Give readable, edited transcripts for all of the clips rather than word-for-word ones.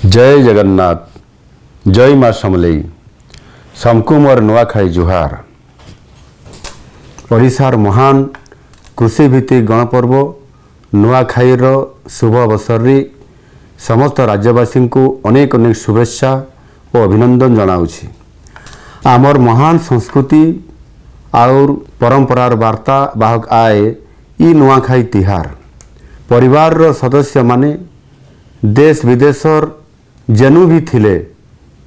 जय जगन्नाथ जय माँ समलेई समकु मोर नुआखाई जुहार। ओडिशार महान कृषिभित्तिक गणपर्व नुआखाईर शुभ अवसर समस्त राज्यवासी को अनेक अनेक शुभेच्छा और अभिनंदन जनाऊँगी। आमर महान संस्कृति और परंपरार वार्ता बाहक आए ई नुआखाई तिहार। परिवार सदस्य माने देश विदेशर जेनु भी थिले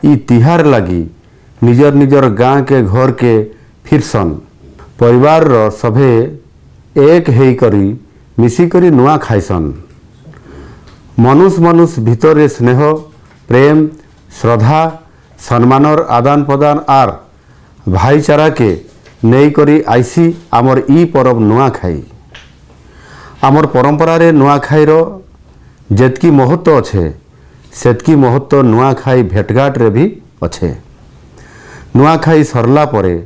ई तिहार लगी निजर निजर गाँ के घर के फिरसन। परिवार सभे एक हेई करी मिसिकरी नुआ खाइसन। मनुष्य मनुष्य भितर स्नेह प्रेम श्रद्धा सम्मानर आदान प्रदान आर भाईचारा के नहीं करी आईसी आमर ई परब नुआखाई। आमर परंपरा रे नुआखाईर जेतकी महत्व अच्छे सेतकी महत्व नुआखाई भेटघाट रे भी अच्छे। नुआखाई सरला परे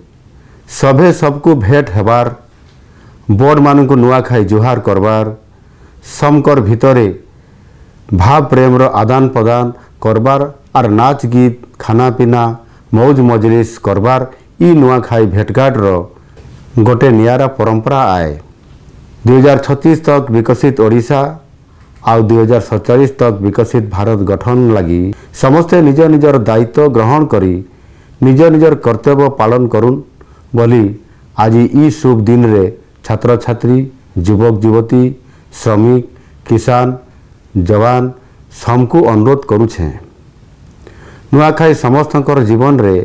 सभे सबको भेट हेबार बड़ मान को नुआखाई जुहार करबार समकर भितरे भाव प्रेम रो आदान प्रदान करबार आर नाच गीत खाना पीना मौज मजलिस करबार ई नुआखाई भेटघाट रो गोटे नियारा परंपरा आए। 2036 तक विकसित ओडिशा आउ 2047 तक विकसित भारत गठन लगी समस्ते निज निजर दायित्व ग्रहण करी निज निजर कर्तव्य पालन करुन बोली आज ई शुभ दिन रे छात्र छात्री युवक युवती श्रमिक किसान जवान सबको अनुरोध करुछे। नुआखाई समस्तकर जीवन रे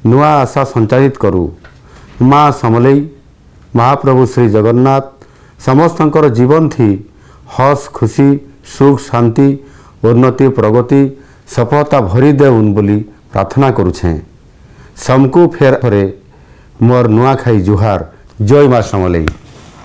नुआ आशा संचारित करू। माँ समलेई महाप्रभु श्री जगन्नाथ समस्तकर जीवन थी हस खुशी सुख शांति उन्नति प्रगति सफलता भरी देउन बोली प्रार्थना करुछे। समकु फेर मोर नुआखाई जुहार। जय माँ समलेई।